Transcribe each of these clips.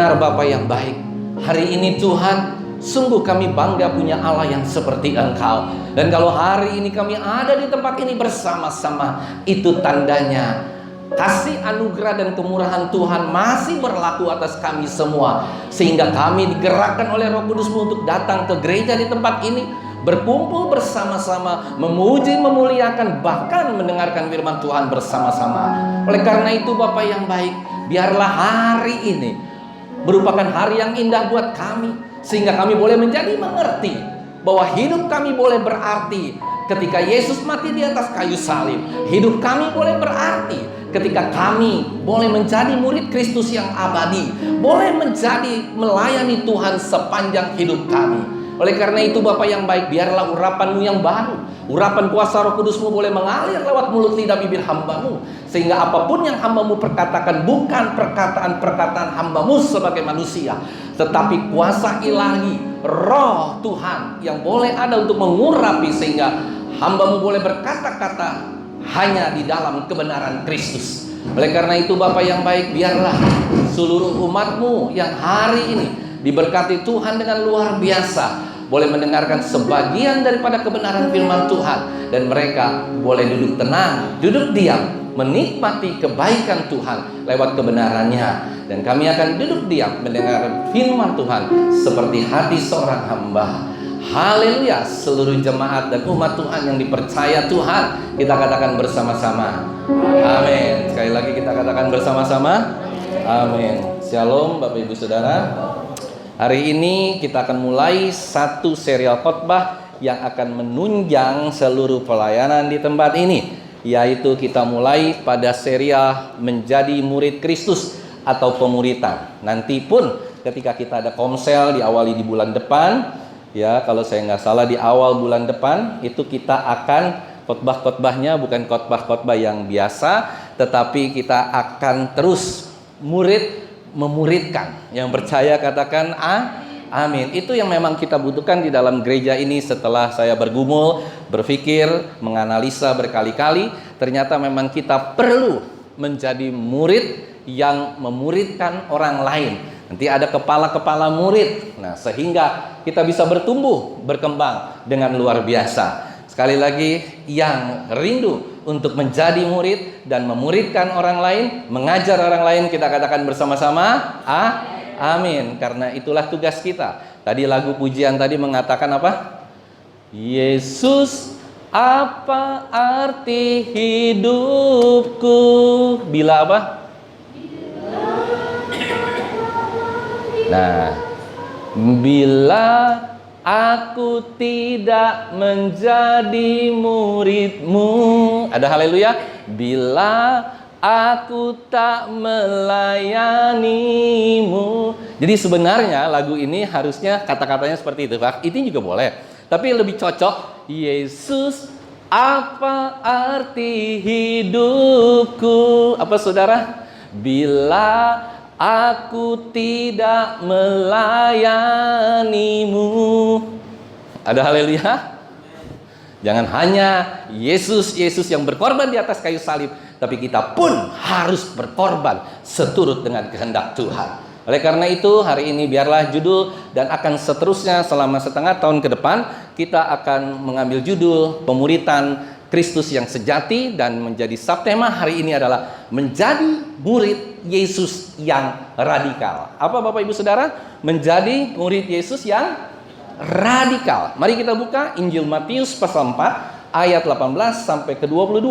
Benar Bapa yang baik, hari ini Tuhan, sungguh kami bangga punya Allah yang seperti Engkau. Dan kalau hari ini kami ada di tempat ini bersama-sama, itu tandanya kasih anugerah dan kemurahan Tuhan masih berlaku atas kami semua. Sehingga kami digerakkan oleh Roh Kudus-Mu untuk datang ke gereja di tempat ini, berkumpul bersama-sama, memuji, memuliakan, bahkan mendengarkan firman Tuhan bersama-sama. Oleh karena itu Bapa yang baik, biarlah hari ini merupakan hari yang indah buat kami, sehingga kami boleh menjadi mengerti bahwa hidup kami boleh berarti ketika Yesus mati di atas kayu salib. Hidup kami boleh berarti ketika kami boleh menjadi murid Kristus yang abadi, boleh menjadi melayani Tuhan sepanjang hidup kami. Oleh karena itu Bapa yang baik, biarlah urapan-Mu yang baru, urapan kuasa Roh Kudus-Mu boleh mengalir lewat mulut lidah bibir hamba-Mu, sehingga apapun yang hamba-Mu perkatakan bukan perkataan-perkataan hamba-Mu sebagai manusia, tetapi kuasa ilahi, Roh Tuhan yang boleh ada untuk mengurapi, sehingga hamba-Mu boleh berkata-kata hanya di dalam kebenaran Kristus. Oleh karena itu Bapa yang baik, biarlah seluruh umat-Mu yang hari ini diberkati Tuhan dengan luar biasa, boleh mendengarkan sebagian daripada kebenaran firman Tuhan, dan mereka boleh duduk tenang, duduk diam, menikmati kebaikan Tuhan lewat kebenarannya. Dan kami akan duduk diam mendengar firman Tuhan seperti hati seorang hamba. Haleluya. Seluruh jemaat dan umat Tuhan yang dipercaya Tuhan, kita katakan bersama-sama amin. Sekali lagi kita katakan bersama-sama amin. Shalom Bapak Ibu Saudara. Hari ini kita akan mulai satu serial khotbah yang akan menunjang seluruh pelayanan di tempat ini, yaitu kita mulai pada serial menjadi murid Kristus atau pemuritan. Nanti pun ketika kita ada komsel diawali di bulan depan, ya kalau saya nggak salah di awal bulan depan itu kita akan khotbah-khotbahnya bukan khotbah-khotbah yang biasa, tetapi kita akan terus memuridkan. Yang percaya katakan amin. Itu yang memang kita butuhkan di dalam gereja ini. Setelah saya bergumul, berpikir, menganalisa berkali-kali, ternyata memang kita perlu menjadi murid yang memuridkan orang lain. Nanti ada kepala-kepala murid. Nah, sehingga kita bisa bertumbuh, berkembang dengan luar biasa. Sekali lagi, yang rindu untuk menjadi murid dan memuridkan orang lain, mengajar orang lain, kita katakan bersama-sama amin. Karena itulah tugas kita. Tadi lagu pujian tadi mengatakan apa? Yesus, apa arti hidupku bila apa? Nah, bila aku tidak menjadi murid-Mu. Ada haleluya. Bila aku tak melayani-Mu. Jadi sebenarnya lagu ini harusnya kata-katanya seperti itu, Pak. Itu juga boleh. Tapi lebih cocok, Yesus, apa arti hidupku? Apa saudara? Bila aku tidak melayani-Mu. Ada haleluya. Jangan hanya Yesus yang berkorban di atas kayu salib, tapi kita pun harus berkorban seturut dengan kehendak Tuhan. Oleh karena itu hari ini biarlah judul, dan akan seterusnya selama setengah tahun ke depan, kita akan mengambil judul pemuritan Kristus yang sejati, dan menjadi subtema hari ini adalah menjadi murid Yesus yang radikal. Apa Bapak Ibu Saudara? Menjadi murid Yesus yang radikal. Mari kita buka Injil Matius pasal 4 ayat 18 sampai ke 22.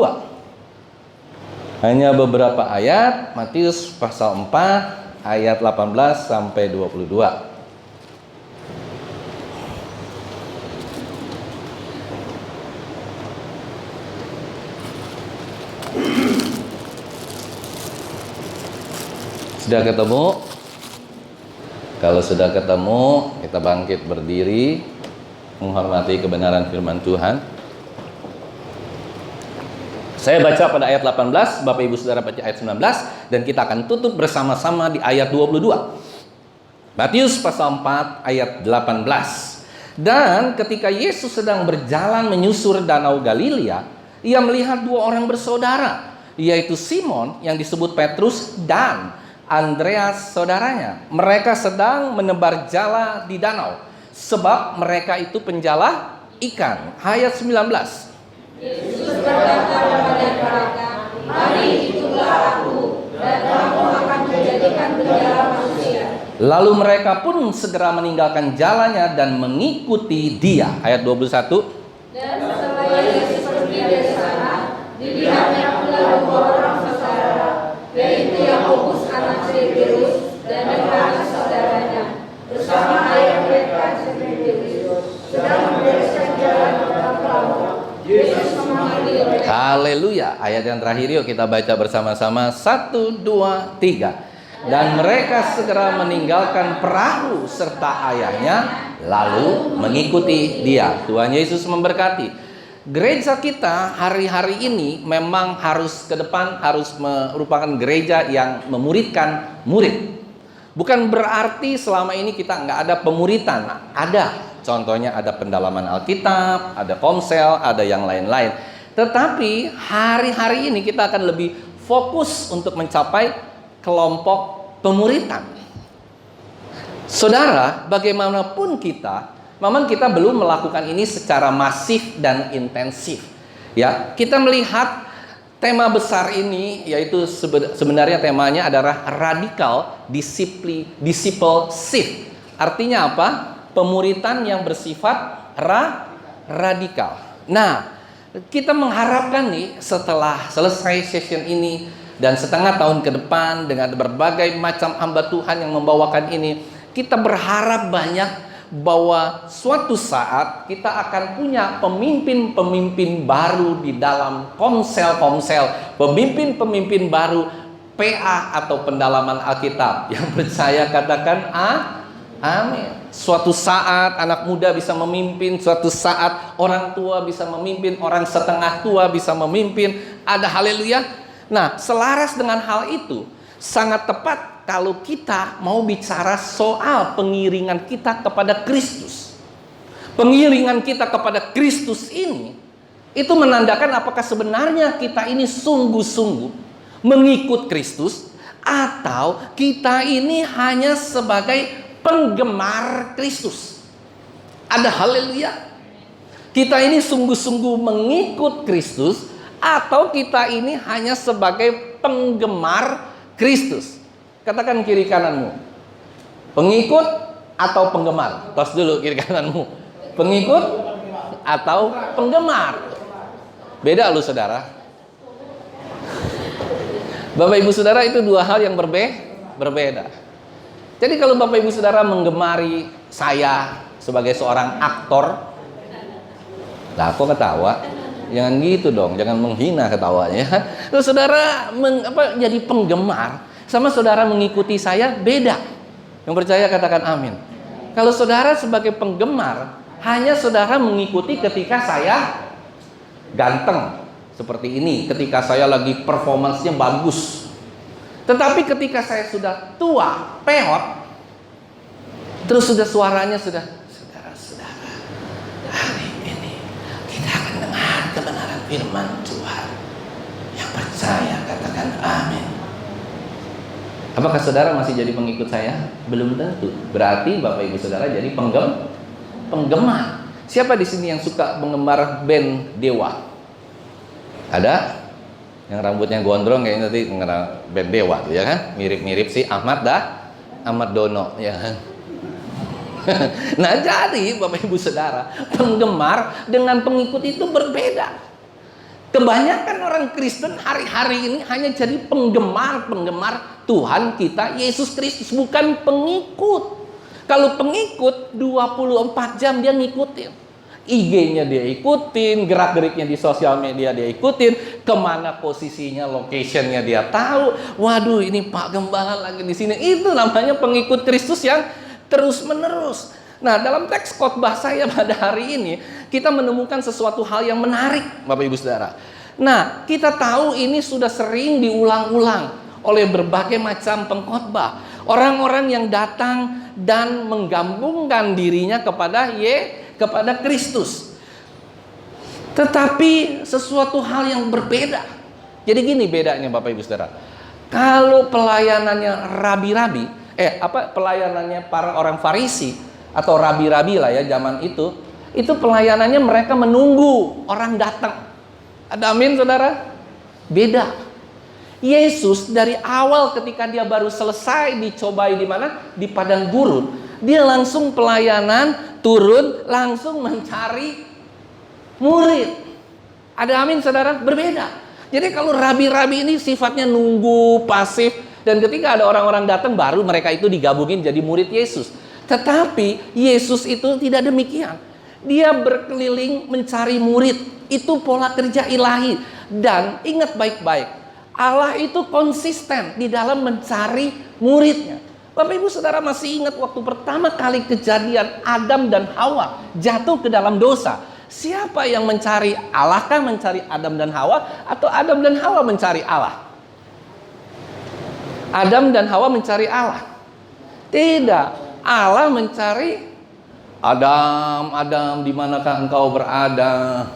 Hanya beberapa ayat, Matius pasal 4 ayat 18 sampai 22. Sudah ketemu? Kalau sudah ketemu, kita bangkit berdiri, menghormati kebenaran firman Tuhan. Saya baca pada ayat 18, Bapak Ibu Saudara baca ayat 19, dan kita akan tutup bersama-sama di ayat 22. Matius pasal 4 ayat 18. Dan ketika Yesus sedang berjalan menyusur danau Galilea, ia melihat dua orang bersaudara, yaitu Simon yang disebut Petrus dan Andreas saudaranya. Mereka sedang menebar jala di danau, sebab mereka itu penjala ikan. Ayat 19. Yesus berkata kepada mereka, "Mari ikutlah aku, dan kamu akan menjadikan penjala manusia." Lalu mereka pun segera meninggalkan jalannya dan mengikuti dia. Ayat 21. Dan setelah Yesus pergi dari sana, dilihatnya pula dua orang saudara, yaitu Yakobus anak Zebedus dan Yohanes saudaranya, bersama ayah mereka Zebedus, sedang membereskan jalan ke dalam perahu. Yesus memanggil mereka. Haleluya. Ayat yang terakhir yuk kita baca bersama-sama. 1, 2, 3. Dan mereka segera meninggalkan perahu serta ayahnya, lalu mengikuti dia. Tuhan Yesus memberkati. Gereja kita hari-hari ini memang harus ke depan, harus merupakan gereja yang memuridkan murid. Bukan berarti selama ini kita nggak ada pemuritan. Ada. Contohnya ada pendalaman Alkitab, ada komsel, ada yang lain-lain. Tetapi hari-hari ini kita akan lebih fokus untuk mencapai kelompok pemuritan. Saudara, bagaimanapun kita, memang kita belum melakukan ini secara masif dan intensif. Ya, kita melihat tema besar ini, yaitu sebenarnya temanya adalah radikal discipleship. Artinya apa? Pemuritan yang bersifat radikal. Nah, kita mengharapkan nih setelah selesai session ini dan setengah tahun ke depan dengan berbagai macam hamba Tuhan yang membawakan ini, kita berharap banyak bahwa suatu saat kita akan punya pemimpin-pemimpin baru di dalam komsel-komsel, pemimpin-pemimpin baru PA atau pendalaman Alkitab. Yang percaya katakan amin. Suatu saat anak muda bisa memimpin, suatu saat orang tua bisa memimpin, orang setengah tua bisa memimpin. Ada haleluya. Nah, selaras dengan hal itu, sangat tepat kalau kita mau bicara soal pengiringan kita kepada Kristus. Pengiringan kita kepada Kristus ini, itu menandakan apakah sebenarnya kita ini sungguh-sungguh mengikut Kristus, atau kita ini hanya sebagai penggemar Kristus. Ada haleluya. Kita ini sungguh-sungguh mengikut Kristus, atau kita ini hanya sebagai penggemar Kristus. Katakan kiri kananmu, pengikut atau penggemar. Tos dulu kiri kananmu, pengikut atau penggemar. Beda lu saudara. Bapak ibu saudara, itu dua hal yang berbeda. Jadi kalau Bapak Ibu Saudara menggemari saya sebagai seorang aktor, lah kok ketawa? Jangan gitu dong, jangan menghina ketawanya. Terus saudara jadi penggemar sama saudara mengikuti saya beda. Yang percaya katakan amin. Kalau saudara sebagai penggemar, hanya saudara mengikuti ketika saya ganteng seperti ini, ketika saya lagi performance-nya bagus. Tetapi ketika saya sudah tua, peot, terus sudah suaranya sudah, saudara-saudara, hari ini kita akan dengar kebenaran firman Tuhan. Yang percaya katakan amin. Apakah saudara masih jadi pengikut saya? Belum tentu. Berarti Bapak Ibu Saudara jadi penggemar. Siapa di sini yang suka menggemar band Dewa? Ada? Yang rambutnya gondrong kayaknya tadi band Dewa tuh ya kan, mirip-mirip si Ahmad Dono ya kan. Nah jadi Bapak Ibu Saudara, penggemar dengan pengikut itu berbeda. Kebanyakan orang Kristen hari-hari ini hanya jadi penggemar Tuhan kita Yesus Kristus, bukan pengikut. Kalau pengikut 24 jam dia ngikutin. IG-nya dia ikutin, gerak-geriknya di sosial media dia ikutin, kemana posisinya, location-nya dia tahu. Waduh, ini Pak Gembala lagi di sini. Itu namanya pengikut Kristus yang terus-menerus. Nah, dalam teks khotbah saya pada hari ini, kita menemukan sesuatu hal yang menarik, Bapak Ibu Saudara. Nah, kita tahu ini sudah sering diulang-ulang oleh berbagai macam pengkhotbah. Orang-orang yang datang dan menggabungkan dirinya kepada Kristus. Tetapi sesuatu hal yang berbeda. Jadi gini bedanya Bapak Ibu Saudara. Kalau pelayanannya rabi-rabi, pelayanannya para orang Farisi atau rabi-rabi lah ya zaman itu pelayanannya mereka menunggu orang datang. Ada amin saudara? Beda. Yesus dari awal ketika dia baru selesai dicobai di mana? Di padang gurun. Dia langsung pelayanan, turun, langsung mencari murid. Ada amin saudara? Berbeda. Jadi kalau rabi-rabi ini sifatnya nunggu, pasif, dan ketika ada orang-orang datang baru mereka itu digabungin jadi murid Yesus. Tetapi Yesus itu tidak demikian. Dia berkeliling mencari murid. Itu pola kerja ilahi. Dan ingat baik-baik, Allah itu konsisten di dalam mencari muridnya. Bapak Ibu Saudara masih ingat waktu pertama kali kejadian Adam dan Hawa jatuh ke dalam dosa. Siapa yang mencari Allah? Kah mencari Adam dan Hawa? Atau Adam dan Hawa mencari Allah? Adam dan Hawa mencari Allah? Tidak. Allah mencari Adam, Adam, di manakah engkau berada?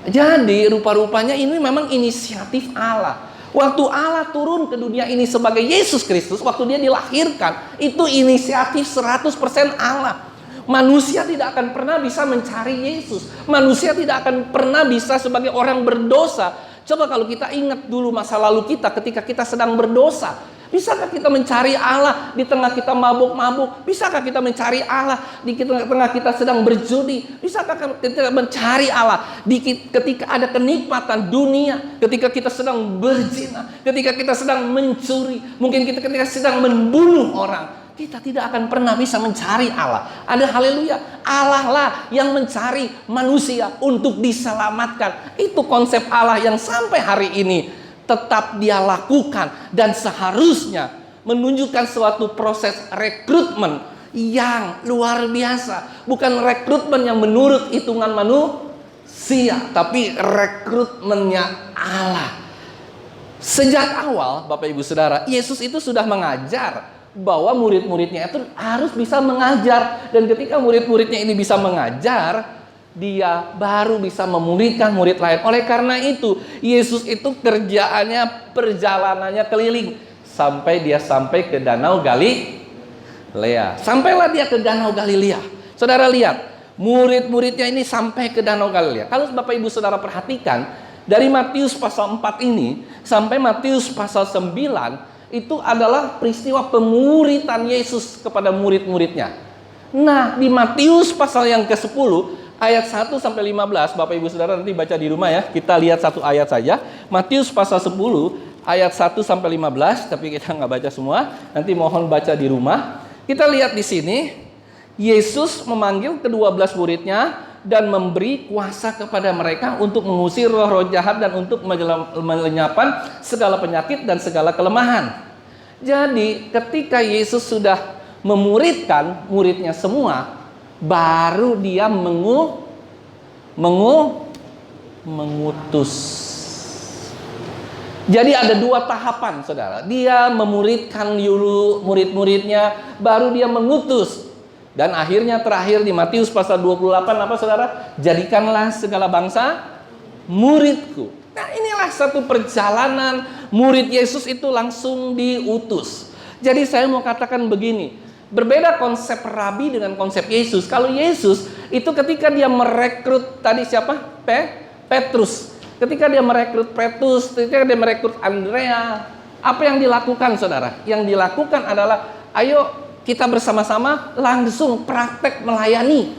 Jadi rupa-rupanya ini memang inisiatif Allah. Waktu Allah turun ke dunia ini sebagai Yesus Kristus, waktu dia dilahirkan, itu inisiatif 100% Allah. Manusia tidak akan pernah bisa mencari Yesus. Manusia tidak akan pernah bisa sebagai orang berdosa. Coba kalau kita ingat dulu masa lalu kita ketika kita sedang berdosa. Bisakah kita mencari Allah di tengah kita mabuk-mabuk? Bisakah kita mencari Allah di tengah kita sedang berjudi? Bisakah kita mencari Allah ketika ada kenikmatan dunia? Ketika kita sedang berzina? Ketika kita sedang mencuri? Mungkin kita ketika sedang membunuh orang? Kita tidak akan pernah bisa mencari Allah. Ada haleluya. Allah lah yang mencari manusia untuk diselamatkan. Itu konsep Allah yang sampai hari ini tetap dia lakukan. Dan seharusnya menunjukkan suatu proses rekrutmen yang luar biasa. Bukan rekrutmen yang menurut hitungan manusia, tapi rekrutmennya Allah. Sejak awal Bapak Ibu Saudara, Yesus itu sudah mengajar bahwa murid-muridnya itu harus bisa mengajar. Dan ketika murid-muridnya ini bisa mengajar, dia baru bisa memuridkan murid lain. Oleh karena itu, Yesus itu kerjaannya, perjalanannya keliling sampai ke Danau Galilea. Sampailah dia ke Danau Galilea. Saudara lihat, murid-muridnya ini sampai ke Danau Galilea. Kalau Bapak Ibu Saudara perhatikan, dari Matius pasal 4 ini sampai Matius pasal 9, itu adalah peristiwa pemuritan Yesus kepada murid-muridnya. Nah, di Matius pasal yang ke-10 ayat 1 sampai 15, Bapak Ibu Saudara nanti baca di rumah ya. Kita lihat satu ayat saja. Matius pasal 10 ayat 1 sampai 15, tapi kita nggak baca semua. Nanti mohon baca di rumah. Kita lihat di sini, Yesus memanggil ke-12 muridnya dan memberi kuasa kepada mereka untuk mengusir roh-roh jahat dan untuk melenyapkan segala penyakit dan segala kelemahan. Jadi ketika Yesus sudah memuridkan muridnya semua, baru dia mengutus. Jadi ada dua tahapan saudara. Dia memuridkan dulu murid-muridnya, baru dia mengutus. Dan akhirnya terakhir di Matius pasal 28 apa saudara? Jadikanlah segala bangsa muridku. Nah inilah satu perjalanan murid Yesus itu langsung diutus. Jadi saya mau katakan begini, berbeda konsep rabi dengan konsep Yesus. Kalau Yesus itu ketika dia merekrut tadi siapa? Petrus. Ketika dia merekrut Petrus, ketika dia merekrut Andrea, apa yang dilakukan saudara? Yang dilakukan adalah ayo kita bersama-sama langsung praktek melayani.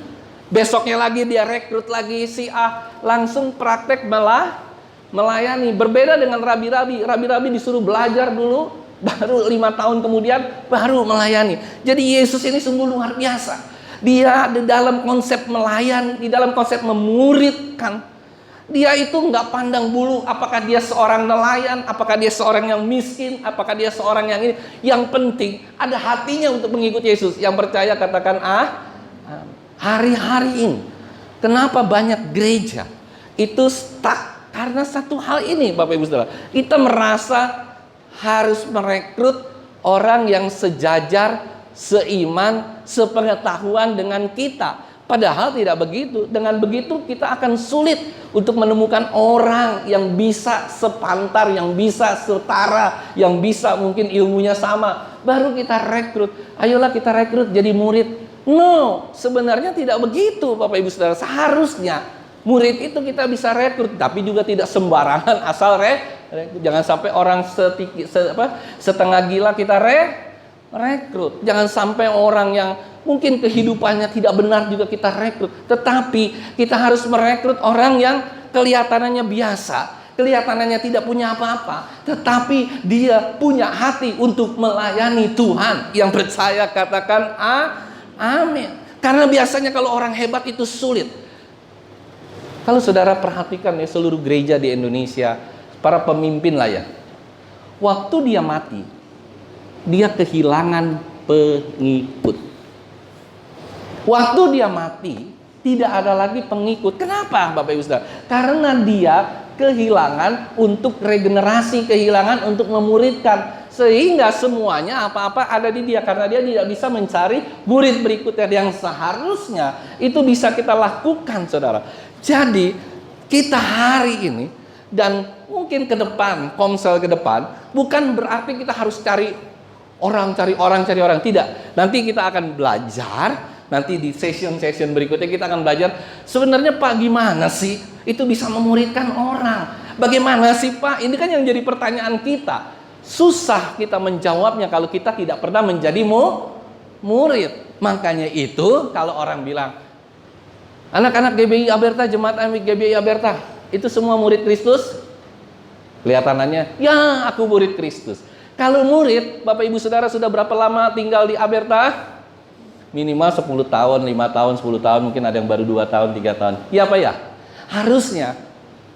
Besoknya lagi dia rekrut lagi si A, langsung praktek melayani. Berbeda dengan rabi-rabi. Rabi-rabi disuruh belajar dulu, baru 5 tahun kemudian baru melayani. Jadi Yesus ini sungguh luar biasa. Dia di dalam konsep melayani, di dalam konsep memuridkan. Dia itu nggak pandang bulu apakah dia seorang nelayan, apakah dia seorang yang miskin, apakah dia seorang yang ini. Yang penting ada hatinya untuk mengikuti Yesus. Yang percaya katakan hari-hari ini. Kenapa banyak gereja itu stuck? Karena satu hal ini Bapak Ibu Saudara. Kita merasa harus merekrut orang yang sejajar, seiman, sepengetahuan dengan kita. Padahal tidak begitu. Dengan begitu kita akan sulit untuk menemukan orang yang bisa sepantar, yang bisa setara, yang bisa mungkin ilmunya sama. Baru kita rekrut. Ayolah kita rekrut jadi murid. No, sebenarnya tidak begitu Bapak Ibu Saudara. Seharusnya murid itu kita bisa rekrut, tapi juga tidak sembarangan asal rekrut. Jangan sampai orang setengah gila kita rekrut. Jangan sampai orang yang mungkin kehidupannya tidak benar juga kita rekrut. Tetapi kita harus merekrut orang yang kelihatannya biasa, kelihatannya tidak punya apa-apa, tetapi dia punya hati untuk melayani Tuhan. Yang percaya katakan amin. Karena biasanya kalau orang hebat itu sulit. Kalau saudara perhatikan ya, seluruh gereja di Indonesia, para pemimpin lah ya, waktu dia mati, dia kehilangan pengikut. Waktu dia mati, tidak ada lagi pengikut. Kenapa Bapak Ibu Saudara? Karena dia kehilangan untuk regenerasi, kehilangan untuk memuridkan. Sehingga semuanya apa-apa ada di dia. Karena dia tidak bisa mencari murid berikutnya yang seharusnya itu bisa kita lakukan saudara. Jadi kita hari ini dan mungkin ke depan, komsel ke depan, bukan berarti kita harus cari orang. Tidak. Nanti kita akan belajar. Nanti di session berikutnya kita akan belajar sebenarnya Pak gimana sih itu bisa memuridkan orang. Bagaimana sih Pak? Ini kan yang jadi pertanyaan kita. Susah kita menjawabnya kalau kita tidak pernah menjadi murid. Makanya itu kalau orang bilang anak-anak GBI Aberta, jemaat Amik GBI Aberta, itu semua murid Kristus? Kelihatannya, ya aku murid Kristus. Kalau murid, Bapak Ibu Saudara sudah berapa lama tinggal di Aberta? Minimal 10 tahun, 5 tahun, 10 tahun, mungkin ada yang baru 2 tahun, 3 tahun. Ya Pak ya? Harusnya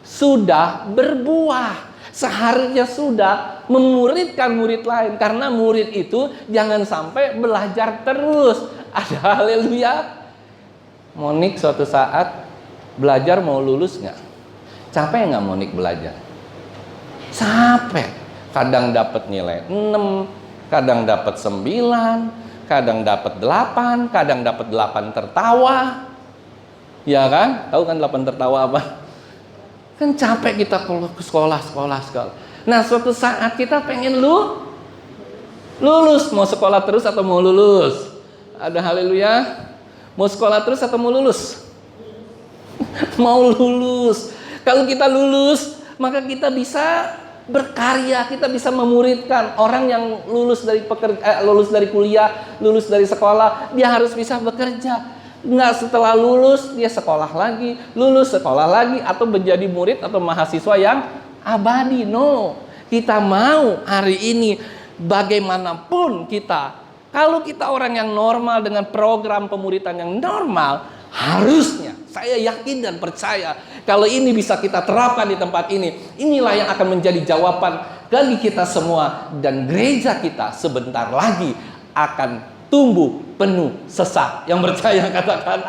sudah berbuah. Seharusnya sudah memuridkan murid lain. Karena murid itu jangan sampai belajar terus. Ada haleluya. Monik suatu saat belajar mau lulus nggak? Capek nggak Monik belajar? Capek. Kadang dapat nilai 6, kadang dapat 9, kadang dapat 8, kadang dapat 8 tertawa. Ya kan? Tahu kan 8 tertawa apa? Kan capek kita ke sekolah. Nah, suatu saat kita pengen lulus. Mau sekolah terus atau mau lulus? Ada haleluya. Mau sekolah terus atau mau lulus? Mau lulus. Kalau kita lulus, maka kita bisa berkarya, kita bisa memuridkan orang yang lulus dari kuliah, lulus dari sekolah, dia harus bisa bekerja. Nggak setelah lulus dia sekolah lagi, lulus sekolah lagi, atau menjadi murid atau mahasiswa yang abadi. No, kita mau hari ini bagaimanapun kita, kalau kita orang yang normal dengan program pemuridan yang normal, harusnya saya yakin dan percaya kalau ini bisa kita terapkan di tempat ini, inilah yang akan menjadi jawaban bagi kita semua, dan gereja kita sebentar lagi akan tumbuh penuh sesak. Yang percaya katakan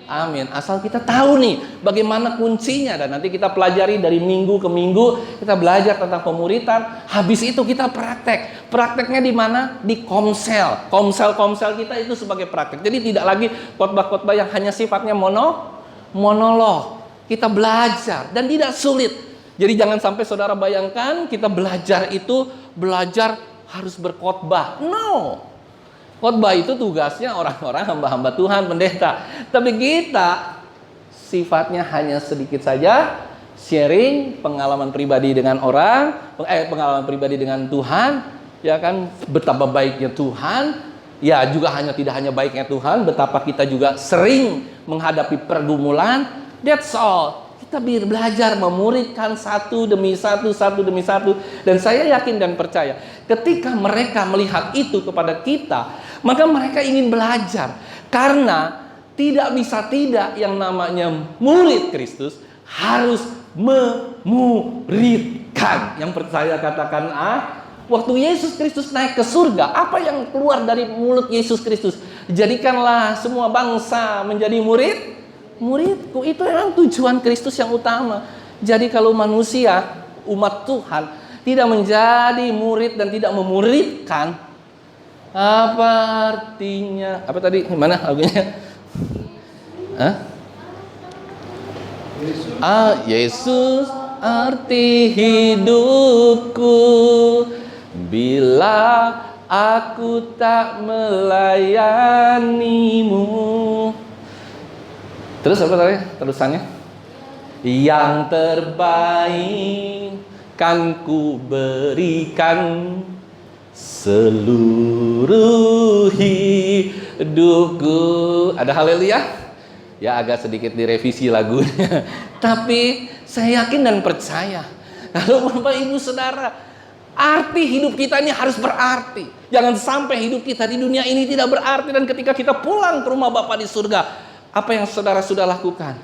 amin. Asal kita tahu nih bagaimana kuncinya, dan nanti kita pelajari dari minggu ke minggu, kita belajar tentang pemuridan. Habis itu kita praktek. Prakteknya di mana? Di komsel. Komsel kita itu sebagai praktek. Jadi tidak lagi khotbah-khotbah yang hanya sifatnya monolog. Kita belajar dan tidak sulit. Jadi jangan sampai saudara bayangkan kita belajar harus berkhotbah. No. Khotbah itu tugasnya orang-orang hamba-hamba Tuhan, pendeta. Tapi kita sifatnya hanya sedikit saja sharing pengalaman pribadi dengan pengalaman pribadi dengan Tuhan, ya kan, betapa baiknya Tuhan. Ya, juga tidak hanya baiknya Tuhan, betapa kita juga sering menghadapi pergumulan. That's all. Kita belajar memuridkan satu demi satu. Dan saya yakin dan percaya ketika mereka melihat itu kepada kita, maka mereka ingin belajar. Karena tidak bisa tidak, yang namanya murid Kristus harus memuridkan. Yang percaya katakan waktu Yesus Kristus naik ke surga, apa yang keluar dari mulut Yesus Kristus? Jadikanlah semua bangsa menjadi muridku. Itu memang tujuan Kristus yang utama. Jadi kalau manusia, umat Tuhan tidak menjadi murid dan tidak memuridkan, apa artinya? Apa tadi? Gimana lagunya? Hah? Yesus arti hidupku, bila aku tak melayanimu. Terus apa tadi terusannya? Yang terbaik kan ku berikan, seluruh hidupku. Ada haleluya? Ya agak sedikit direvisi lagunya. Tapi saya yakin dan percaya, kalau Bapak Ibu Saudara, arti hidup kita ini harus berarti. Jangan sampai hidup kita di dunia ini tidak berarti, dan ketika kita pulang ke rumah Bapa di surga, apa yang saudara sudah lakukan?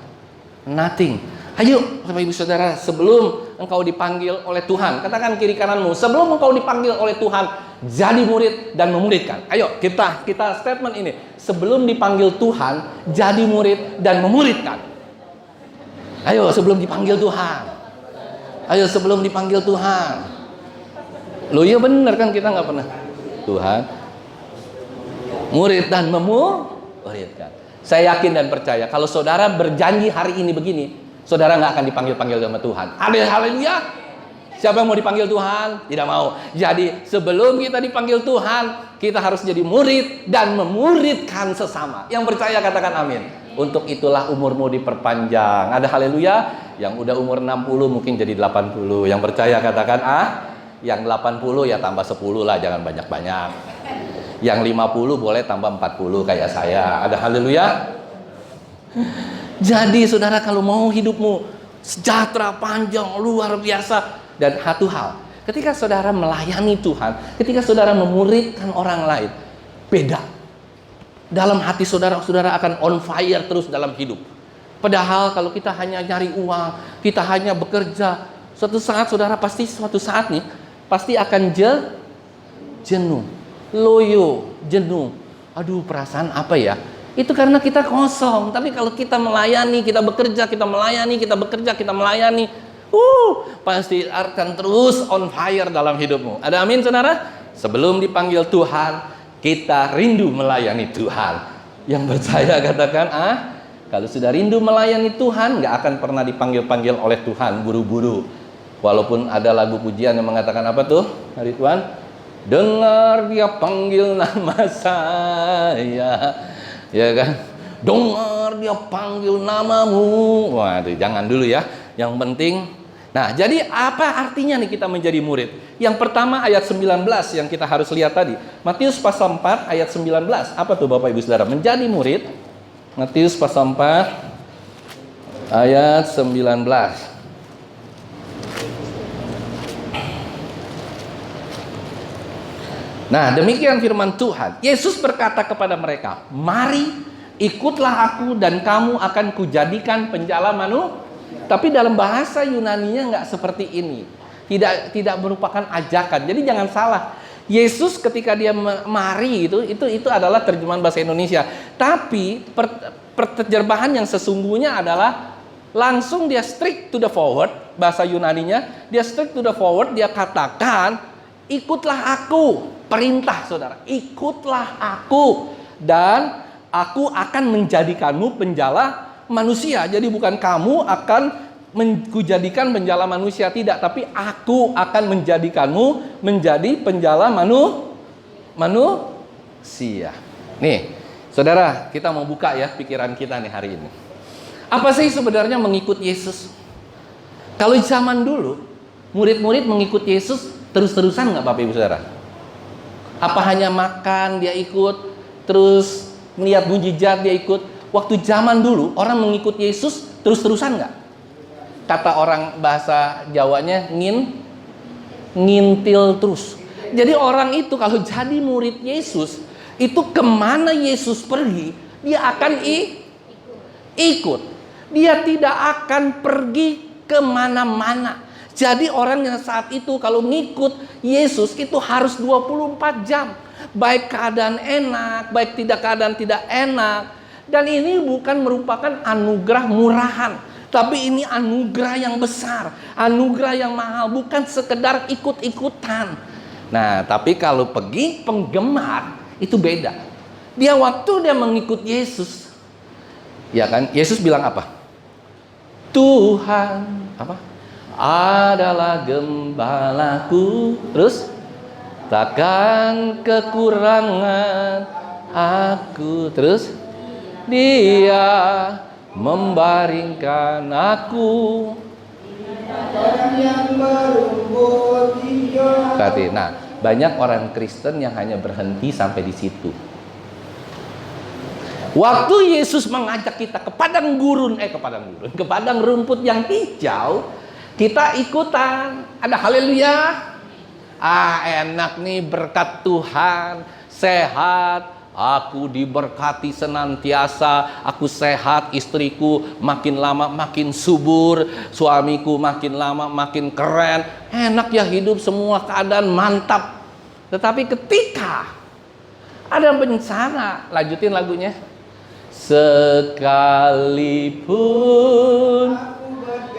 Nothing. Ayo Bapak Ibu Saudara, sebelum engkau dipanggil oleh Tuhan, katakan kiri kananmu, sebelum engkau dipanggil oleh Tuhan, jadi murid dan memuridkan. Ayo kita statement ini, sebelum dipanggil Tuhan, jadi murid dan memuridkan. Ayo sebelum dipanggil Tuhan. Ayo sebelum dipanggil Tuhan. Loh iya bener kan, kita nggak pernah. Tuhan, murid dan memuridkan. Saya yakin dan percaya, kalau saudara berjanji hari ini begini, saudara nggak akan dipanggil-panggil sama Tuhan. Ada haleluya. Siapa yang mau dipanggil Tuhan? Tidak mau. Jadi sebelum kita dipanggil Tuhan, kita harus jadi murid dan memuridkan sesama. Yang percaya katakan amin. Untuk itulah umurmu diperpanjang. Ada haleluya. Yang udah umur 60 mungkin jadi 80. Yang percaya katakan Yang 80 ya tambah 10 lah, jangan banyak-banyak. Yang 50 boleh tambah 40 kayak saya. Ada haleluya. Jadi saudara, kalau mau hidupmu sejahtera, panjang, luar biasa, dan satu hal, ketika saudara melayani Tuhan, ketika saudara memuridkan orang lain, beda. Dalam hati saudara, saudara akan on fire terus dalam hidup. Padahal kalau kita hanya nyari uang, kita hanya bekerja, suatu saat saudara pasti pasti akan jenuh, loyo, jenuh. Aduh, perasaan apa ya? Itu karena kita kosong. Tapi kalau kita melayani, kita bekerja, kita melayani, kita bekerja, kita melayani, pasti akan terus on fire dalam hidupmu. Ada amin saudara? Sebelum dipanggil Tuhan, kita rindu melayani Tuhan. Yang percaya katakan kalau sudah rindu melayani Tuhan, nggak akan pernah dipanggil-panggil oleh Tuhan buru-buru. Walaupun ada lagu pujian yang mengatakan apa tuh, hari Tuhan? Dengar dia panggil nama saya. Ya kan? Dengar dia panggil namamu. Waduh, jangan dulu ya. Yang penting. Nah, jadi apa artinya nih kita menjadi murid? Yang pertama ayat 19 yang kita harus lihat tadi. Matius pasal 4 ayat 19. Apa tuh Bapak Ibu Saudara? Menjadi murid. Matius pasal 4 ayat 19. Nah, demikian firman Tuhan. Yesus berkata kepada mereka, "Mari, ikutlah aku dan kamu akan kujadikan penjala manusia." Tapi dalam bahasa Yunaninya nggak seperti ini. Tidak merupakan ajakan. Jadi jangan salah. Yesus ketika dia mari itu adalah terjemahan bahasa Indonesia. Tapi penerjemahan yang sesungguhnya adalah langsung dia straight to the forward. Bahasa Yunaninya, dia straight to the forward, dia katakan, "Ikutlah aku." Perintah saudara, ikutlah aku dan aku akan menjadikanmu penjala manusia. Jadi bukan kamu akan menjadikan penjala manusia, tidak, tapi aku akan menjadikanmu menjadi penjala manusia. Nih, saudara, kita mau buka ya pikiran kita nih hari ini. Apa sih sebenarnya mengikut Yesus? Kalau zaman dulu, murid-murid mengikut Yesus terus-terusan nggak Bapak Ibu Saudara? Apa hanya makan dia ikut, terus lihat mujizat dia ikut? Waktu zaman dulu orang mengikut Yesus terus-terusan nggak? Kata orang bahasa Jawanya ngintil terus. Jadi orang itu kalau jadi murid Yesus, itu kemana Yesus pergi, dia akan ikut. Dia tidak akan pergi kemana-mana. Jadi orang yang saat itu kalau ngikut Yesus itu harus 24 jam. Baik keadaan enak, baik keadaan tidak enak. Dan ini bukan merupakan anugerah murahan, tapi ini anugerah yang besar, anugerah yang mahal, bukan sekedar ikut-ikutan. Nah, tapi kalau pergi penggemar itu beda. Waktu dia mengikut Yesus, Ya kan? Yesus bilang apa? Tuhan apa? Adalah gembalaku. Terus takkan kekurangan aku. Terus Dia membaringkan aku. Berarti, nah, banyak orang Kristen yang hanya berhenti sampai di situ. Waktu Yesus mengajak kita ke padang gurun, ke padang rumput yang hijau, kita ikutan. Ada haleluya. Enak nih berkat Tuhan, sehat, aku diberkati senantiasa, aku sehat, istriku makin lama makin subur, suamiku makin lama makin keren. Enak ya hidup, semua keadaan mantap. Tetapi ketika ada bencana, lanjutin lagunya. Sekalipun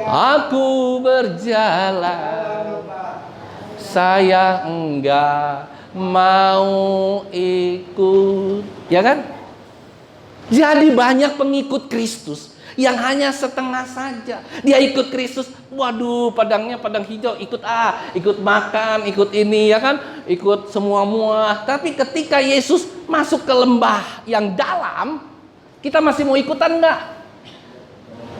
aku berjalan, saya enggak mau ikut, ya kan? Jadi banyak pengikut Kristus yang hanya setengah saja. Dia ikut Kristus, waduh, padangnya padang hijau, ikut makan, ikut ini, ya kan? Ikut semua. Tapi ketika Yesus masuk ke lembah yang dalam, kita masih mau ikutan enggak?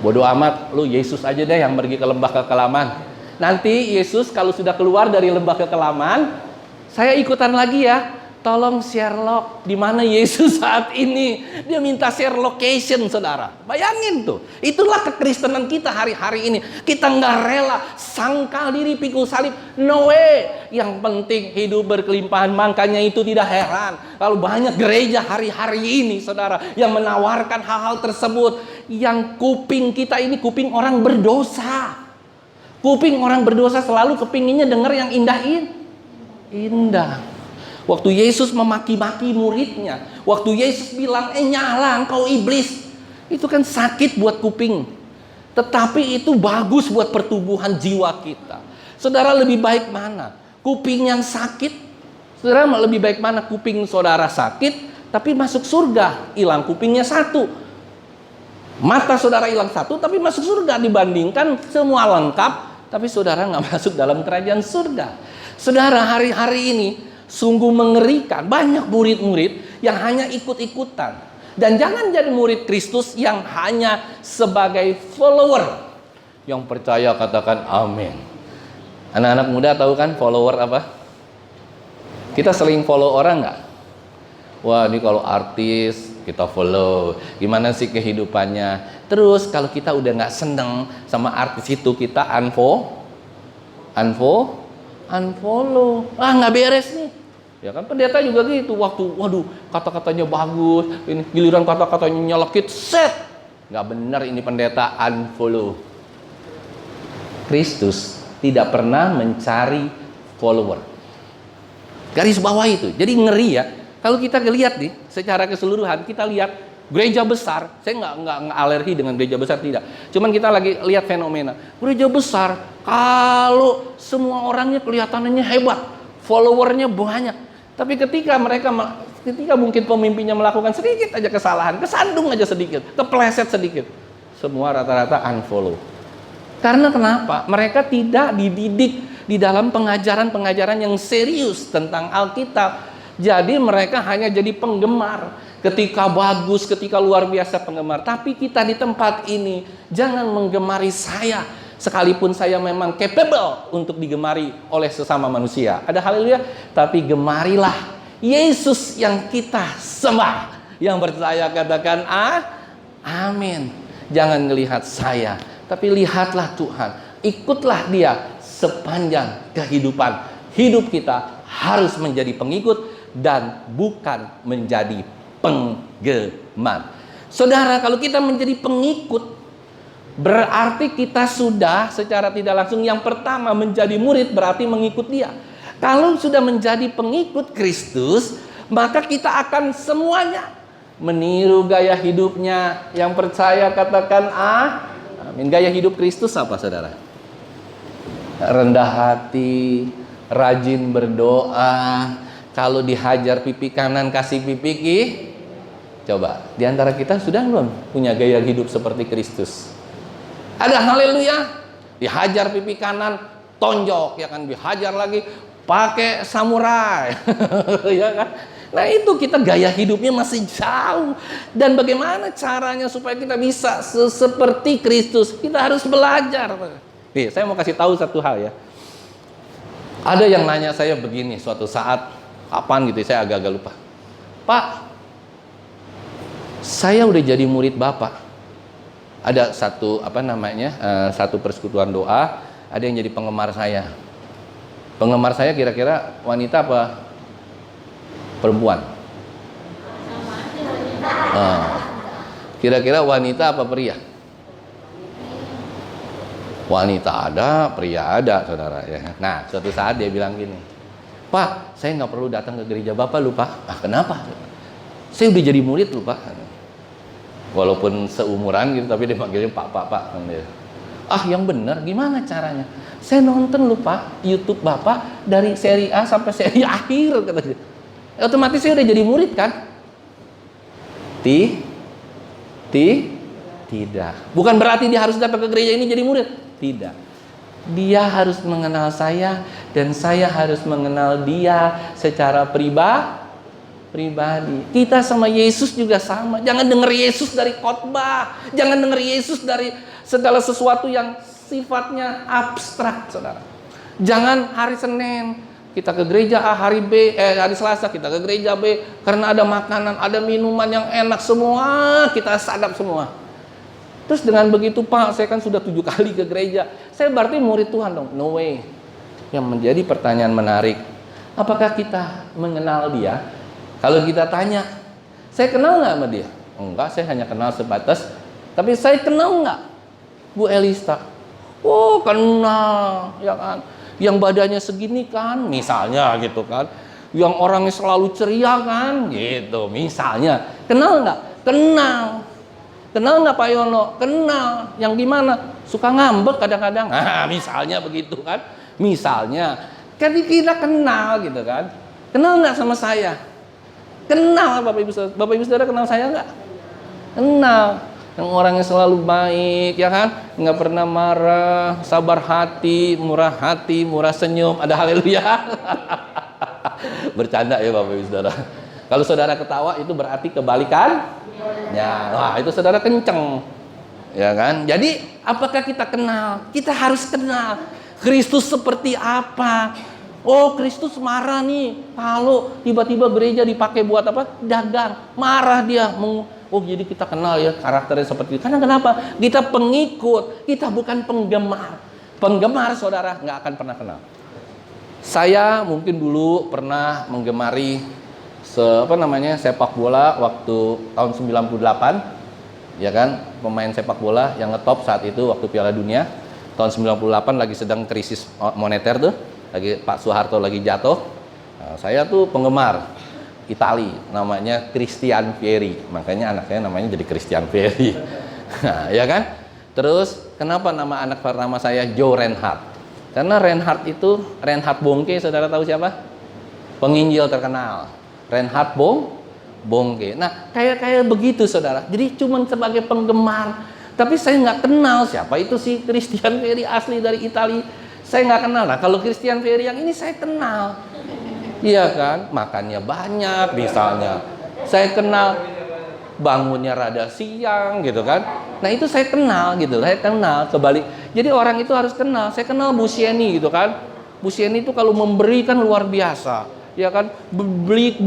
Bodoh amat, lu Yesus aja deh yang pergi ke lembah kekelaman. Nanti Yesus kalau sudah keluar dari lembah kekelaman, saya ikutan lagi ya. Tolong share log di mana Yesus saat ini. Dia minta share location, saudara. Bayangin tuh. Itulah kekristenan kita hari-hari ini. Kita nggak rela sangkal diri pikul salib. No way. Yang penting hidup berkelimpahan. Makanya itu tidak heran kalau banyak gereja hari-hari ini, saudara, yang menawarkan hal-hal tersebut. Yang kuping kita ini kuping orang berdosa. Kuping orang berdosa selalu kepinginnya dengar yang indah. Waktu Yesus memaki-maki muridnya, waktu Yesus bilang, nyala engkau iblis, itu kan sakit buat kuping. Tetapi itu bagus buat pertumbuhan jiwa kita. Saudara, lebih baik mana? Kuping yang sakit? Saudara, lebih baik mana kuping saudara sakit tapi masuk surga, hilang kupingnya satu. Mata saudara hilang satu tapi masuk surga, dibandingkan semua lengkap tapi saudara nggak masuk dalam kerajaan surga. Saudara, hari-hari ini sungguh mengerikan. Banyak murid-murid yang hanya ikut-ikutan. Dan jangan jadi murid Kristus yang hanya sebagai follower. Yang percaya katakan amin. Anak-anak muda tahu kan follower apa? Kita sering follow orang nggak? Wah, ini kalau artis kita follow. Gimana sih kehidupannya? Terus kalau kita udah nggak seneng sama artis itu, kita unfollow. Nggak beres nih. Ya kan, pendeta juga gitu. Waduh, kata-katanya bagus, ini giliran kata-katanya nyelekit, set. Nggak benar ini pendeta, unfollow. Kristus tidak pernah mencari follower. Garis bawah itu. Jadi ngeri ya. Kalau kita lihat nih, secara keseluruhan kita lihat gereja besar. Saya nggak alergi dengan gereja besar, tidak. Cuman kita lagi lihat fenomena. Gereja besar, kalau semua orangnya kelihatannya hebat, followernya banyak. Tapi ketika mungkin pemimpinnya melakukan sedikit aja kesalahan, kesandung aja sedikit, kepleset sedikit, semua rata-rata unfollow. Karena kenapa? Mereka tidak dididik di dalam pengajaran-pengajaran yang serius tentang Alkitab. Jadi mereka hanya jadi penggemar. Ketika bagus, ketika luar biasa penggemar. Tapi kita di tempat ini jangan menggemari saya, sekalipun saya memang capable untuk digemari oleh sesama manusia. Ada haleluya. Tapi gemarilah Yesus yang kita sembah. Yang percaya katakan amin. Jangan melihat saya, tapi lihatlah Tuhan. Ikutlah Dia sepanjang kehidupan. Hidup kita harus menjadi pengikut dan bukan menjadi penggemar. Saudara, kalau kita menjadi pengikut, berarti kita sudah secara tidak langsung, yang pertama menjadi murid berarti mengikut Dia. Kalau sudah menjadi pengikut Kristus, maka kita akan semuanya meniru gaya hidupnya. Yang percaya katakan amin. Gaya hidup Kristus apa, saudara? Rendah hati, rajin berdoa. Kalau dihajar pipi kanan kasih pipi Coba, di antara kita sudah belum punya gaya hidup seperti Kristus? Ada haleluya, dihajar pipi kanan, tonjok, ya kan, dihajar lagi, pakai samurai, ya kan? Nah itu kita gaya hidupnya masih jauh. Dan bagaimana caranya supaya kita bisa seperti Kristus? Kita harus belajar. Nih, saya mau kasih tahu satu hal ya. Ada yang nanya saya begini suatu saat, kapan gitu, saya agak-agak lupa. Pak, saya udah jadi murid Bapak. Ada satu satu persekutuan doa, ada yang jadi penggemar saya. Penggemar saya kira-kira wanita apa perempuan? Kira-kira wanita apa pria? Wanita ada, pria ada, saudara ya. Nah, suatu saat dia bilang gini, Pak, saya nggak perlu datang ke gereja Bapak lu, Pak. Ah, kenapa? Saya udah jadi murid lu, Pak. Walaupun seumuran gitu, tapi dia panggilnya Pak. Kan dia. Ah, yang benar, gimana caranya? Saya nonton lu, Pak, YouTube Bapak dari seri A sampai seri akhir, kata dia. Otomatis saya udah jadi murid kan? Tidak. Bukan berarti dia harus datang ke gereja ini jadi murid. Tidak. Dia harus mengenal saya dan saya harus mengenal dia secara pribadi. Kita sama Yesus juga sama. Jangan dengar Yesus dari khotbah. Jangan dengar Yesus dari segala sesuatu yang sifatnya abstrak, saudara. Jangan hari Senin kita ke gereja A, hari Selasa kita ke gereja B karena ada makanan, ada minuman yang enak semua, kita sadap semua. Terus dengan begitu, Pak, saya kan sudah 7 kali ke gereja, saya berarti murid Tuhan dong? No way. Yang menjadi pertanyaan menarik, apakah kita mengenal dia? Kalau kita tanya, saya kenal nggak sama dia? Enggak, saya hanya kenal sebatas. Tapi saya kenal nggak Bu Elista? Oh, kenal, ya kan? Yang badannya segini kan, misalnya gitu kan? Yang orangnya selalu ceria kan, gitu, misalnya. Kenal nggak? Kenal. Kenal nggak Pak Yono? Kenal. Yang gimana? Suka ngambek kadang-kadang. Nah, misalnya begitu kan? Misalnya, kan kita kenal gitu kan? Kenal nggak sama saya? Kenal Bapak Ibu Saudara kenal saya nggak? Kenal. Yang orangnya selalu baik, ya kan? Nggak pernah marah, sabar hati, murah senyum. Ada haleluya. Bercanda ya Bapak Ibu Saudara. Kalau saudara ketawa itu berarti kebalikan. Ya, wah itu saudara kenceng. Ya kan? Jadi, apakah kita kenal? Kita harus kenal Kristus seperti apa. Oh, Kristus marah nih kalau tiba-tiba gereja dipakai buat apa? Dagang. Marah dia. Oh, jadi kita kenal ya karakternya seperti itu. Karena kenapa? Kita pengikut, kita bukan penggemar. Penggemar saudara nggak akan pernah kenal. Saya mungkin dulu pernah menggemari sepak bola waktu tahun 98. Ya kan? Pemain sepak bola yang ngetop saat itu waktu Piala Dunia. Tahun 98 lagi sedang krisis moneter tuh. Lagi Pak Soeharto lagi jatuh. Nah, saya tuh penggemar Itali, namanya Christian Vieri. Makanya anak saya namanya jadi Christian Vieri. Nah, ya kan? Terus kenapa nama anak pertama saya Joe Reinhardt? Karena Reinhard Bonnke, saudara tahu siapa? Penginjil terkenal. Reinhard Bonnke. Nah, kayak begitu saudara. Jadi cuma sebagai penggemar. Tapi saya nggak kenal siapa itu si Christian Vieri asli dari Italia. Saya nggak kenal. Nah, kalau Christian Vieri yang ini saya kenal. Iya kan? Makannya banyak misalnya. Saya kenal bangunnya rada siang gitu kan. Nah, itu saya kenal gitu. Saya kenal kebalik. Jadi orang itu harus kenal. Saya kenal Bu Sieni gitu kan. Bu Sieni itu kalau memberi kan luar biasa. Ya kan? Beli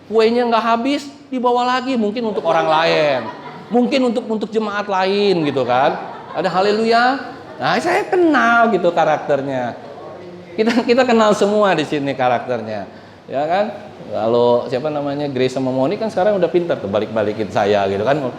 kuenya nggak habis, dibawa lagi mungkin untuk orang lain. Mungkin untuk jemaat lain gitu kan. Ada haleluya. Nah, saya kenal gitu karakternya. Kita kenal semua di sini karakternya. Ya kan? Kalau Grace sama Moni kan sekarang udah pintar tuh balik-balikin saya gitu kan.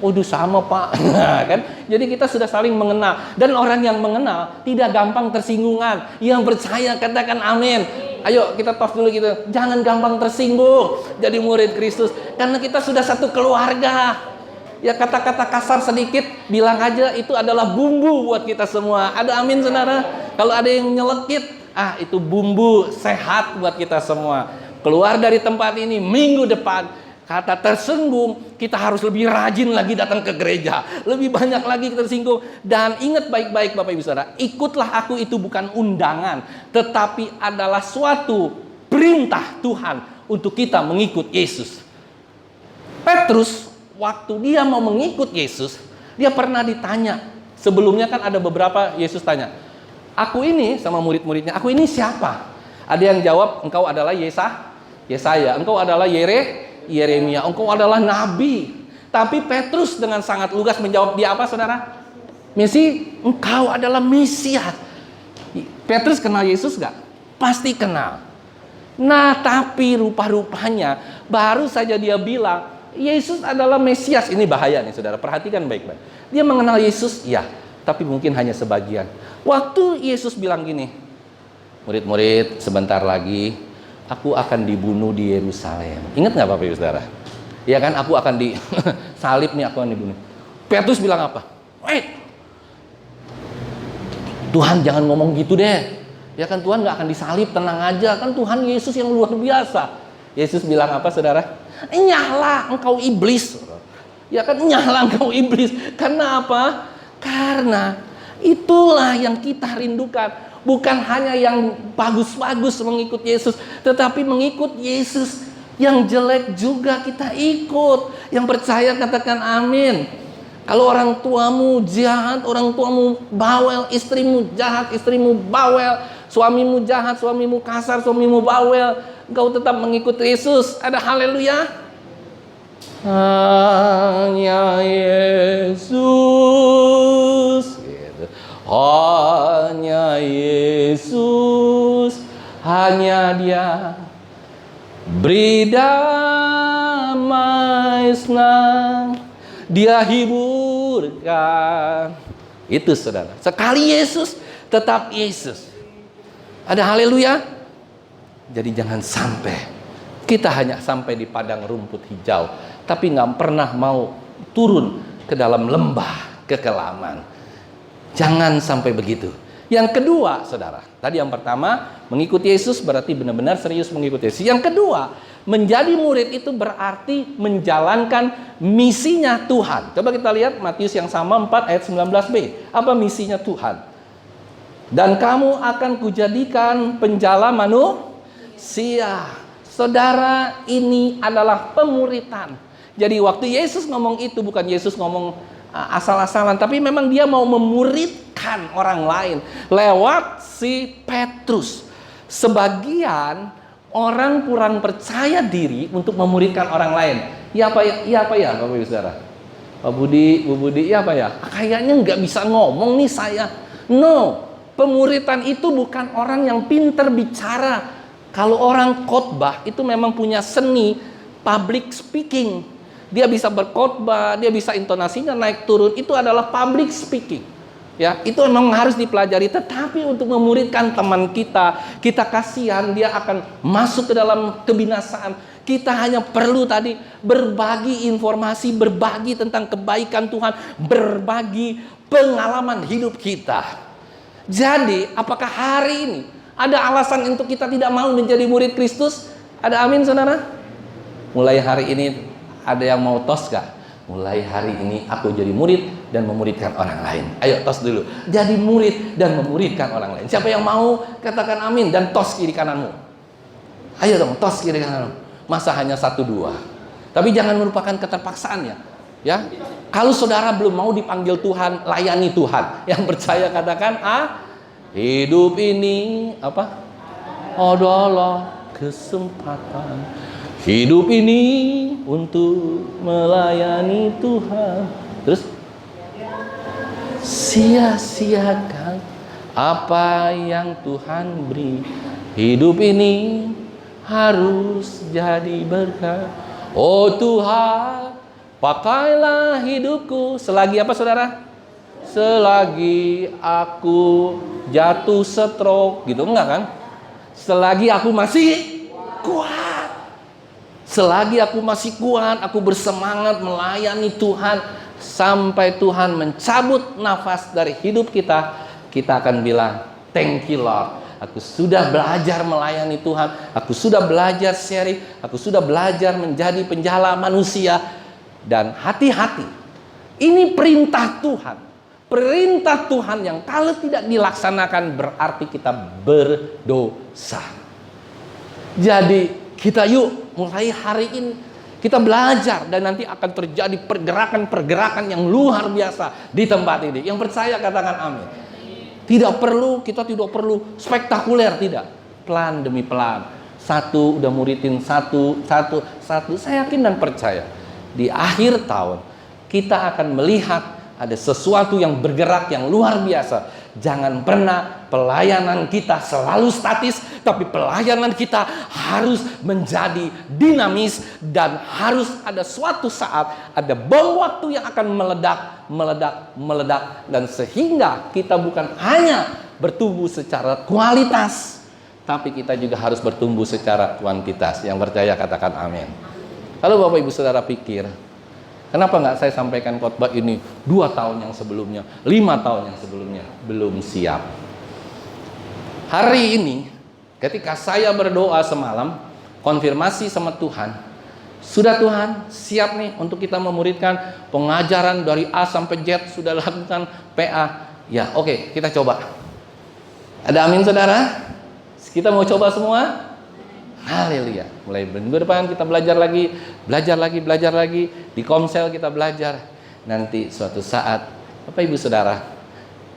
Waduh sama Pak. Kan? Jadi kita sudah saling mengenal dan orang yang mengenal tidak gampang tersinggungan. Yang percaya katakan amin. Ayo kita tos dulu gitu. Jangan gampang tersinggung jadi murid Kristus karena kita sudah satu keluarga. Ya kata-kata kasar sedikit bilang aja itu adalah bumbu buat kita semua. Ada amin saudara? Kalau ada yang nyelekit, itu bumbu sehat buat kita semua. Keluar dari tempat ini minggu depan kata tersinggung, kita harus lebih rajin lagi datang ke gereja. Lebih banyak lagi tersinggung. Dan ingat baik-baik Bapak Ibu Saudara, ikutlah aku itu bukan undangan, tetapi adalah suatu perintah Tuhan untuk kita mengikut Yesus. Petrus, waktu dia mau mengikut Yesus, dia pernah ditanya. Sebelumnya kan ada beberapa, Yesus tanya, aku ini sama murid-muridnya, aku ini siapa? Ada yang jawab, engkau adalah Yesaya, engkau adalah Yeremia, engkau adalah nabi. Tapi Petrus dengan sangat lugas menjawab, dia apa saudara? Engkau adalah Mesias. Petrus kenal Yesus gak? Pasti kenal. Nah, tapi rupa-rupanya baru saja dia bilang Yesus adalah Mesias. Ini bahaya nih saudara, perhatikan baik-baik. Dia mengenal Yesus, ya, tapi mungkin hanya sebagian. Waktu Yesus bilang gini, murid-murid, sebentar lagi aku akan dibunuh di Yerusalem. Ingat gak Bapak Ibu Saudara? Ya kan, aku akan disalib nih, aku akan dibunuh. Petrus bilang apa? Tuhan jangan ngomong gitu deh. Ya kan, Tuhan gak akan disalib, tenang aja. Kan Tuhan Yesus yang luar biasa. Yesus bilang apa saudara? Nyahlah engkau iblis. Ya kan, nyahlah engkau iblis. Karena apa? Karena itulah yang kita rindukan. Bukan hanya yang bagus-bagus mengikut Yesus, tetapi mengikut Yesus yang jelek juga kita ikut. Yang percaya katakan amin. Kalau orang tuamu jahat, orang tuamu bawel, istrimu jahat, istrimu bawel, suamimu jahat, suamimu kasar, suamimu bawel, engkau tetap mengikut Yesus. Ada haleluya. Hanya Yesus, hanya Yesus, hanya Dia beri damai senang, Dia hiburkan. Itu saudara, sekali Yesus tetap Yesus. Ada haleluya. Jadi jangan sampai kita hanya sampai di padang rumput hijau, tapi nggak pernah mau turun ke dalam lembah kekelaman. Jangan sampai begitu. Yang kedua, saudara, tadi yang pertama, mengikuti Yesus berarti benar-benar serius mengikuti Yesus. Yang kedua, menjadi murid itu berarti menjalankan misinya Tuhan. Coba kita lihat Matius yang sama 4 ayat 19b. Apa misinya Tuhan? Dan kamu akan kujadikan penjala manusia. Saudara, ini adalah pemuritan. Jadi waktu Yesus ngomong itu, bukan Yesus ngomong asal-asalan, tapi memang dia mau memuridkan orang lain lewat si Petrus. Sebagian orang kurang percaya diri untuk memuridkan orang lain. Ya apa ya Bapak Ibu Saudara? Pak Budi, Bu Budi, ya apa ya? Kayaknya nggak bisa ngomong nih saya. No, pemuritan itu bukan orang yang pinter bicara. Kalau orang khotbah itu memang punya seni public speaking. Dia bisa berkhotbah, dia bisa intonasinya naik turun. Itu adalah public speaking. Ya, itu memang harus dipelajari. Tetapi untuk memuridkan teman kita, kita kasihan dia akan masuk ke dalam kebinasaan. Kita hanya perlu tadi berbagi informasi, berbagi tentang kebaikan Tuhan, berbagi pengalaman hidup kita. Jadi, apakah hari ini ada alasan untuk kita tidak mau menjadi murid Kristus? Ada amin, saudara? Mulai hari ini ada yang mau tos gak? Mulai hari ini aku jadi murid dan memuridkan orang lain. Ayo tos dulu. Jadi murid dan memuridkan orang lain. Siapa yang mau katakan amin dan tos kiri kananmu. Ayo dong, tos kiri kananmu. Masa hanya 1-2. Tapi jangan merupakan keterpaksaan ya. Ya. Kalau saudara belum mau dipanggil Tuhan, layani Tuhan. Yang percaya katakan hidup ini apa? Adalah kesempatan. Hidup ini untuk melayani Tuhan. Terus sia-siakan apa yang Tuhan beri. Hidup ini harus jadi berkat. Oh Tuhan, pakailah hidupku. Selagi apa saudara? Selagi aku jatuh stroke gitu, enggak kan? Selagi aku masih kuat. Selagi aku masih kuat, aku bersemangat melayani Tuhan sampai Tuhan mencabut nafas dari hidup kita, kita akan bilang, thank you Lord. aku sudah belajar melayani Tuhan, aku sudah belajar sharing, aku sudah belajar menjadi penjala manusia. Dan hati-hati, ini perintah Tuhan. Perintah Tuhan yang kalau tidak dilaksanakan berarti kita berdosa. Jadi kita yuk mulai hari ini kita belajar, dan nanti akan terjadi pergerakan-pergerakan yang luar biasa di tempat ini. Yang percaya katakan amin. Kita tidak perlu spektakuler, tidak. Pelan demi pelan. Satu udah muridin satu. Saya yakin dan percaya di akhir tahun kita akan melihat ada sesuatu yang bergerak yang luar biasa. Jangan pernah pelayanan kita selalu statis, tapi pelayanan kita harus menjadi dinamis, dan harus ada suatu saat ada bom waktu yang akan meledak, dan sehingga kita bukan hanya bertumbuh secara kualitas, tapi kita juga harus bertumbuh secara kuantitas. Yang percaya katakan amin. Kalau Bapak Ibu Saudara pikir, kenapa nggak saya sampaikan khotbah ini 2 tahun yang sebelumnya, 5 tahun yang sebelumnya? Belum siap. Hari ini, ketika saya berdoa semalam, konfirmasi sama Tuhan, sudah Tuhan, siap nih untuk kita memuridkan pengajaran dari A sampai Z, sudah lakukan PA. Ya, oke, kita coba. Ada amin saudara? Kita mau coba semua? Haleluya. Mulai minggu depan kita belajar lagi. Di Komsel kita belajar. Nanti suatu saat Bapak Ibu Saudara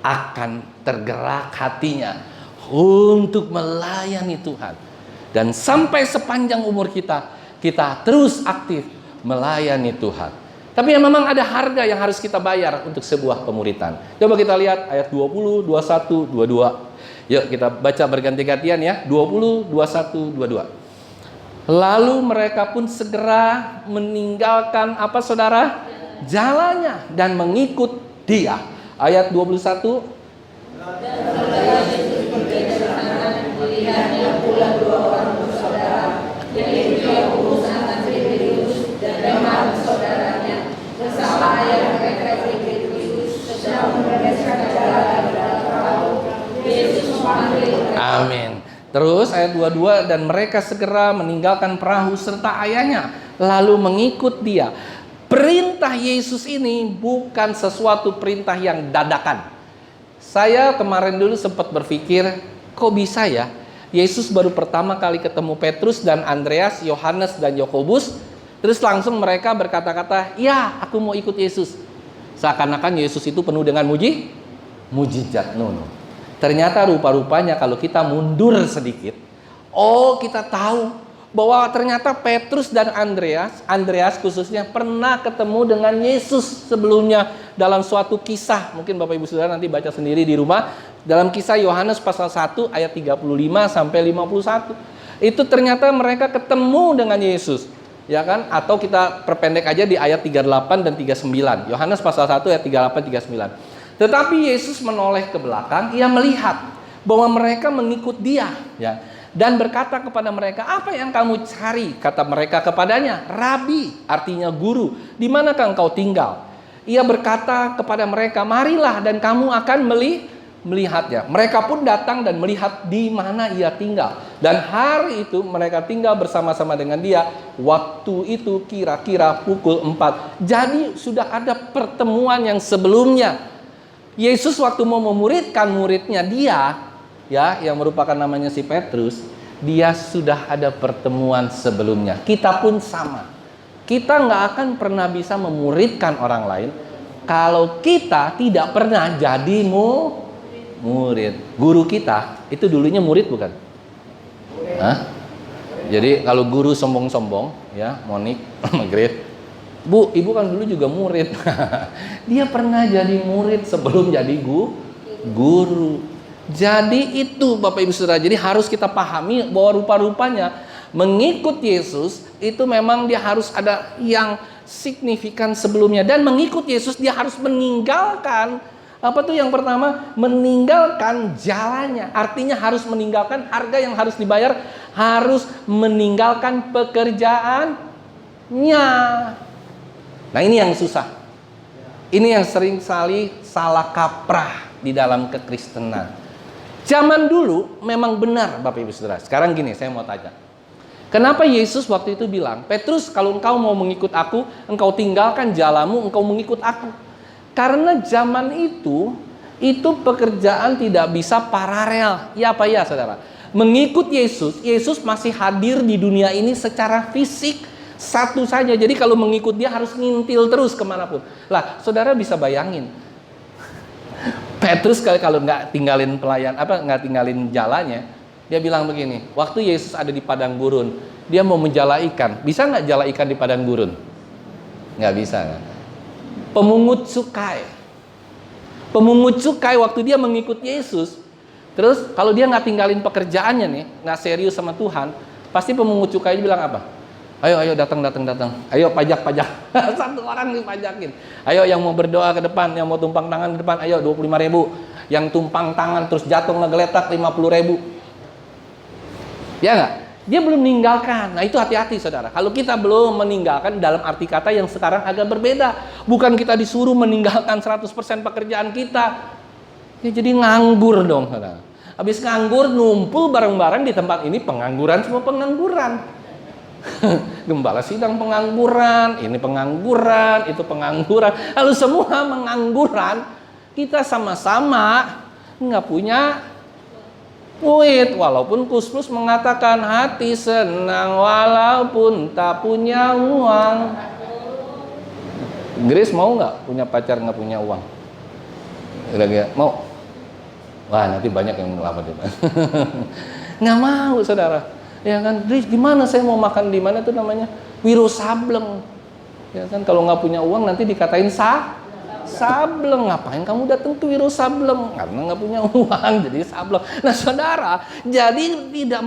akan tergerak hatinya untuk melayani Tuhan. Dan sampai sepanjang umur kita terus aktif melayani Tuhan. Tapi yang memang ada harga yang harus kita bayar untuk sebuah pemuritan. Coba kita lihat ayat 20, 21, 22. Yuk kita baca berganti-gantian ya. 20, 21, 22. Lalu mereka pun segera meninggalkan apa saudara? Jalannya dan mengikut dia. Ayat 21. Amin. Terus ayat 22, dan mereka segera meninggalkan perahu serta ayahnya, lalu mengikut dia. Perintah Yesus ini bukan sesuatu perintah yang dadakan. Saya kemarin dulu sempat berpikir, kok bisa ya? Yesus baru pertama kali ketemu Petrus dan Andreas, Yohanes dan Yakobus, terus langsung mereka berkata-kata, ya aku mau ikut Yesus. Seakan-akan Yesus itu penuh dengan mujizat. No. Ternyata rupa-rupanya kalau kita mundur sedikit, kita tahu bahwa ternyata Petrus dan Andreas khususnya pernah ketemu dengan Yesus sebelumnya dalam suatu kisah. Mungkin Bapak Ibu Saudara nanti baca sendiri di rumah. Dalam kisah Yohanes pasal 1 ayat 35 sampai 51. Itu ternyata mereka ketemu dengan Yesus. Ya kan? Atau kita perpendek aja di ayat 38 dan 39. Yohanes pasal 1 ayat 38 39. Tetapi Yesus menoleh ke belakang, ia melihat bahwa mereka mengikut dia, ya, dan berkata kepada mereka, apa yang kamu cari? Kata mereka kepadanya, Rabi, artinya guru, di manakah engkau tinggal? Ia berkata kepada mereka, marilah dan kamu akan melihatnya. Mereka pun datang dan melihat di mana ia tinggal. Dan hari itu mereka tinggal bersama-sama dengan dia. Waktu itu kira-kira pukul 4. Jadi sudah ada pertemuan yang sebelumnya. Yesus waktu mau memuridkan muridnya dia, ya, yang merupakan namanya si Petrus, dia sudah ada pertemuan sebelumnya. Kita pun sama. Kita nggak akan pernah bisa memuridkan orang lain kalau kita tidak pernah jadi murid. Guru kita itu dulunya murid bukan? Hah? Jadi kalau guru sombong-sombong, ya, Monik, Maghrib, Bu, ibu kan dulu juga murid. Dia pernah jadi murid sebelum jadi guru. Jadi itu Bapak Ibu Saudara. Jadi harus kita pahami bahwa rupa-rupanya mengikut Yesus itu memang dia harus ada yang signifikan sebelumnya. Dan mengikut Yesus dia harus meninggalkan, apa tuh yang pertama? Meninggalkan jalannya. Artinya harus meninggalkan harga yang harus dibayar. Harus meninggalkan pekerjaannya. Nah ini yang susah. Ini yang sering kali salah kaprah di dalam kekristenan. Zaman dulu memang benar Bapak Ibu Saudara. Sekarang gini, saya mau tanya. Kenapa Yesus waktu itu bilang, Petrus, kalau engkau mau mengikut aku, engkau tinggalkan jalamu, engkau mengikut aku. Karena zaman itu pekerjaan tidak bisa paralel. Ya apa ya saudara? Mengikut Yesus, Yesus masih hadir di dunia ini secara fisik. Satu saja, jadi kalau mengikut dia harus ngintil terus kemanapun. Lah, saudara bisa bayangin, Petrus kalau nggak tinggalin nggak tinggalin jalannya, dia bilang begini, waktu Yesus ada di padang gurun, dia mau menjala ikan, bisa nggak jala ikan di padang gurun? Nggak bisa. Kan? Pemungut cukai waktu dia mengikut Yesus, terus kalau dia nggak tinggalin pekerjaannya nih, nggak serius sama Tuhan, pasti pemungut cukai bilang apa? Ayo datang. Ayo pajak. Satu orang dipajakin. Ayo yang mau berdoa ke depan, yang mau tumpang tangan ke depan, ayo 25.000. Yang tumpang tangan terus jatuh ngegeletak 50.000. Ya nggak? Dia belum meninggalkan. Nah itu hati-hati saudara. Kalau kita belum meninggalkan dalam arti kata yang sekarang agak berbeda. Bukan kita disuruh meninggalkan 100% pekerjaan kita. Ya jadi nganggur dong saudara. Habis nganggur numpul bareng-bareng di tempat ini pengangguran semua pengangguran. Gembala sidang pengangguran, ini pengangguran, itu pengangguran, lalu semua mengangguran, kita sama-sama nggak punya duit. Walaupun Kusmus mengatakan hati senang walaupun tak punya uang. Grace mau nggak punya pacar nggak punya uang? Kira-kira mau? Wah nanti banyak yang melamar dia. Nggak mau saudara. Ya kan, gimana saya mau makan di mana tuh namanya Wiro Sableng. Ya kan, kalau nggak punya uang nanti dikatain Sableng. Ngapain kamu datang ke Wiro Sableng? Karena nggak punya uang, jadi Sableng. Nah saudara, jadi tidak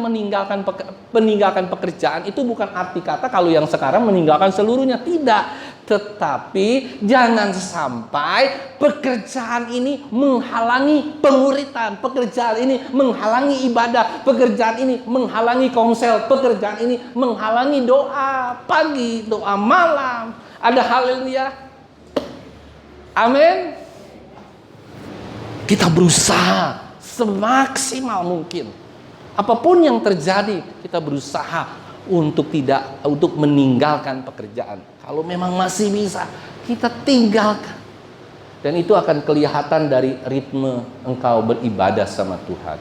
meninggalkan pekerjaan itu bukan arti kata kalau yang sekarang meninggalkan seluruhnya, tidak. Tetapi jangan sampai pekerjaan ini menghalangi penguritan, pekerjaan ini menghalangi ibadah, pekerjaan ini menghalangi komsel, pekerjaan ini menghalangi doa pagi, doa malam. Ada haleluya. Amin. Kita berusaha semaksimal mungkin. Apapun yang terjadi, kita berusaha untuk meninggalkan pekerjaan. Kalau memang masih bisa, kita tinggalkan. Dan itu akan kelihatan dari ritme engkau beribadah sama Tuhan.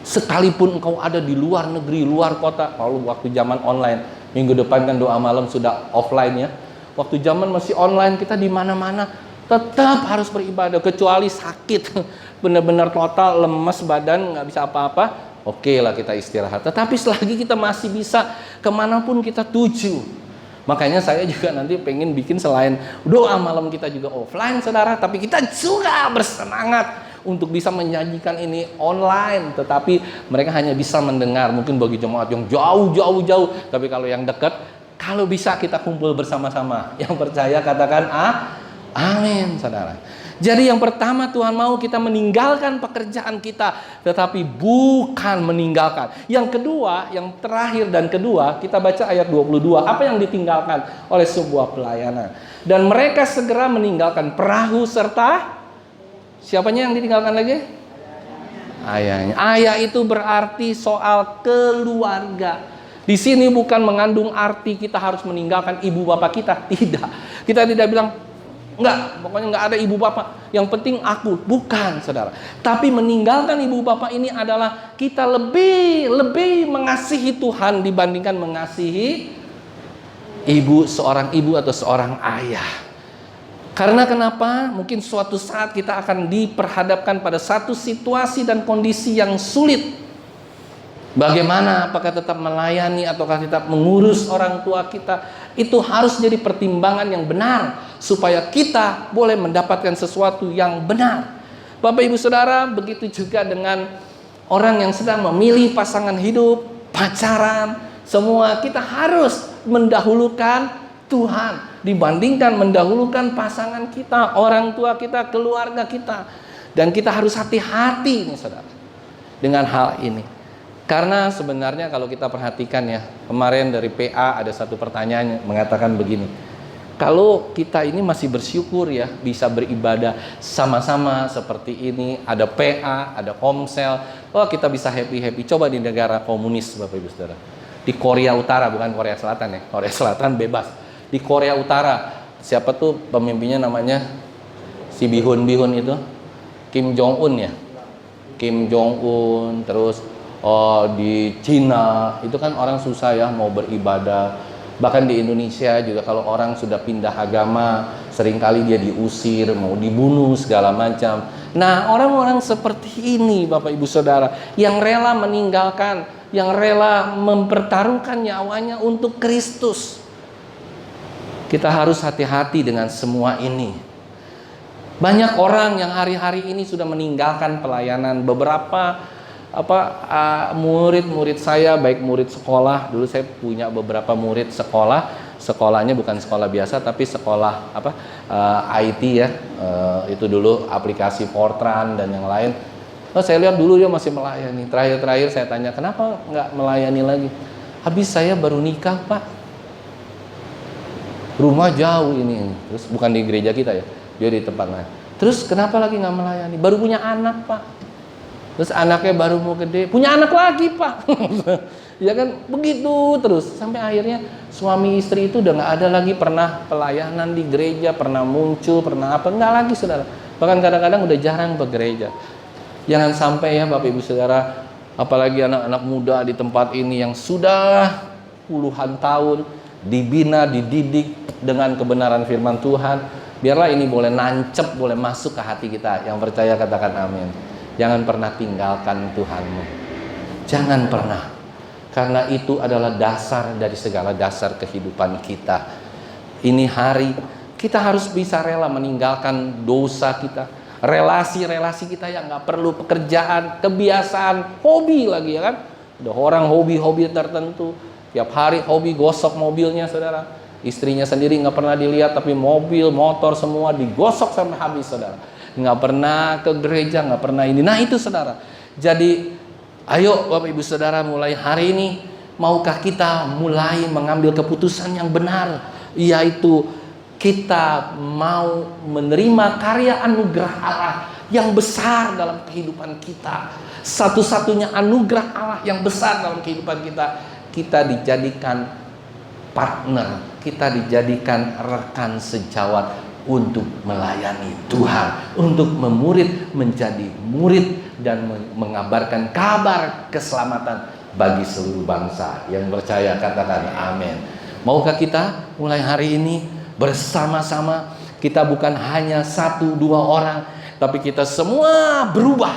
Sekalipun engkau ada di luar negeri, luar kota. Kalau waktu zaman online, minggu depan kan doa malam sudah offline ya. Waktu zaman masih online, kita di mana-mana tetap harus beribadah. Kecuali sakit, benar-benar total, lemes badan, nggak bisa apa-apa. Oke lah kita istirahat. Tetapi selagi kita masih bisa kemanapun kita tuju. Makanya saya juga nanti pengen bikin selain doa malam kita juga offline saudara. Tapi kita juga bersemangat untuk bisa menyajikan ini online. Tetapi mereka hanya bisa mendengar. Mungkin bagi jemaat yang jauh. Tapi kalau yang dekat, kalau bisa kita kumpul bersama-sama. Yang percaya katakan amin saudara. Jadi yang pertama Tuhan mau kita meninggalkan pekerjaan kita, tetapi bukan meninggalkan. Yang kedua, yang terakhir dan kedua, kita baca ayat 22. Apa yang ditinggalkan oleh sebuah pelayanan? Dan mereka segera meninggalkan perahu serta siapanya yang ditinggalkan lagi? Ayahnya. Ayah itu berarti soal keluarga. Di sini bukan mengandung arti kita harus meninggalkan ibu bapak kita. Tidak. Kita tidak bilang enggak, pokoknya enggak ada ibu bapak. Yang penting aku. Bukan, saudara. Tapi meninggalkan ibu bapak ini adalah kita lebih mengasihi Tuhan dibandingkan mengasihi seorang ibu atau seorang ayah. Karena kenapa? Mungkin suatu saat kita akan diperhadapkan pada satu situasi dan kondisi yang sulit. Bagaimana? Apakah tetap melayani ataukah tetap mengurus orang tua kita? Itu harus jadi pertimbangan yang benar supaya kita boleh mendapatkan sesuatu yang benar. Bapak Ibu Saudara, begitu juga dengan orang yang sedang memilih pasangan hidup, pacaran, semua kita harus mendahulukan Tuhan dibandingkan mendahulukan pasangan kita, orang tua kita, keluarga kita. Dan kita harus hati-hati nih saudara dengan hal ini. Karena sebenarnya kalau kita perhatikan ya, kemarin dari PA ada satu pertanyaan mengatakan begini. Kalau kita ini masih bersyukur ya bisa beribadah sama-sama seperti ini, ada PA, ada komsel, Oh, kita bisa happy-happy. Coba di negara komunis, Bapak Ibu Saudara. Di Korea Utara, bukan Korea Selatan ya. Korea Selatan bebas. Di Korea Utara, siapa tuh pemimpinnya namanya? Si Bihun itu? Kim Jong-un ya. Kim Jong-un, terus di Cina, itu kan orang susah ya mau beribadah. Bahkan di Indonesia juga kalau orang sudah pindah agama, seringkali dia diusir, mau dibunuh segala macam. Nah, orang-orang seperti ini Bapak Ibu Saudara, yang rela meninggalkan, yang rela mempertaruhkan nyawanya untuk Kristus. Kita harus hati-hati dengan semua ini. Banyak orang yang hari-hari ini sudah meninggalkan pelayanan. Beberapa murid-murid saya, baik murid sekolah, dulu saya punya beberapa murid sekolahnya bukan sekolah biasa tapi sekolah IT ya, itu dulu aplikasi Fortran dan yang lain. Saya lihat dulu dia masih melayani. Terakhir saya tanya, kenapa nggak melayani lagi? Habis saya baru nikah, Pak. Rumah jauh ini. Terus bukan di gereja kita ya, dia di tempat lain. Terus kenapa lagi nggak melayani? Baru punya anak, Pak. Terus anaknya baru mau gede, punya anak lagi, Pak. Ya kan, begitu terus. Sampai akhirnya suami istri itu udah nggak ada lagi pernah pelayanan di gereja, pernah muncul, pernah apa, nggak lagi, saudara. Bahkan kadang-kadang udah jarang begereja. Jangan sampai ya Bapak Ibu Saudara, apalagi anak-anak muda di tempat ini yang sudah puluhan tahun dibina, dididik dengan kebenaran firman Tuhan. Biarlah ini boleh nancep, boleh masuk ke hati kita. Yang percaya katakan amin. Jangan pernah tinggalkan Tuhanmu. Jangan pernah. Karena itu adalah dasar dari segala dasar kehidupan kita. Ini hari kita harus bisa rela meninggalkan dosa kita, relasi-relasi kita yang gak perlu, pekerjaan, kebiasaan, hobi lagi ya kan. Ada orang hobi-hobi tertentu, tiap hari hobi gosok mobilnya, saudara. Istrinya sendiri gak pernah dilihat, tapi mobil, motor semua digosok sampai habis, saudara. Nggak pernah ke gereja, nggak pernah ini. Nah itu saudara. Jadi ayo Bapak Ibu Saudara, mulai hari ini maukah kita mulai mengambil keputusan yang benar, yaitu kita mau menerima karya anugerah Allah yang besar dalam kehidupan kita. Satu-satunya anugerah Allah yang besar dalam kehidupan kita. Kita dijadikan partner, kita dijadikan rekan sejawat untuk melayani Tuhan, untuk memurid menjadi murid dan mengabarkan kabar keselamatan bagi seluruh bangsa. Yang percaya katakan amin. Maukah kita mulai hari ini bersama-sama, kita bukan hanya 1-2 orang, tapi kita semua berubah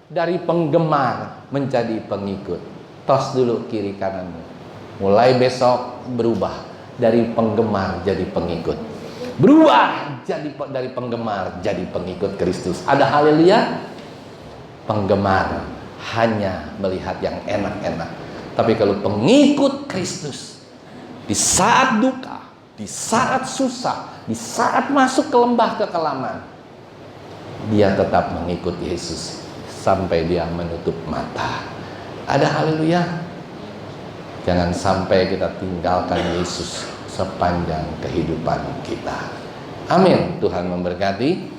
dari penggemar menjadi pengikut. Tos dulu kiri kananmu. Mulai besok berubah dari penggemar jadi pengikut. Berubah dari penggemar jadi pengikut Kristus. Ada haleluya. Penggemar hanya melihat yang enak-enak. Tapi kalau pengikut Kristus, di saat duka, di saat susah, di saat masuk ke lembah kekelaman, dia tetap mengikut Yesus sampai dia menutup mata. Ada haleluya. Jangan sampai kita tinggalkan Yesus sepanjang kehidupan kita. Amin. Tuhan memberkati.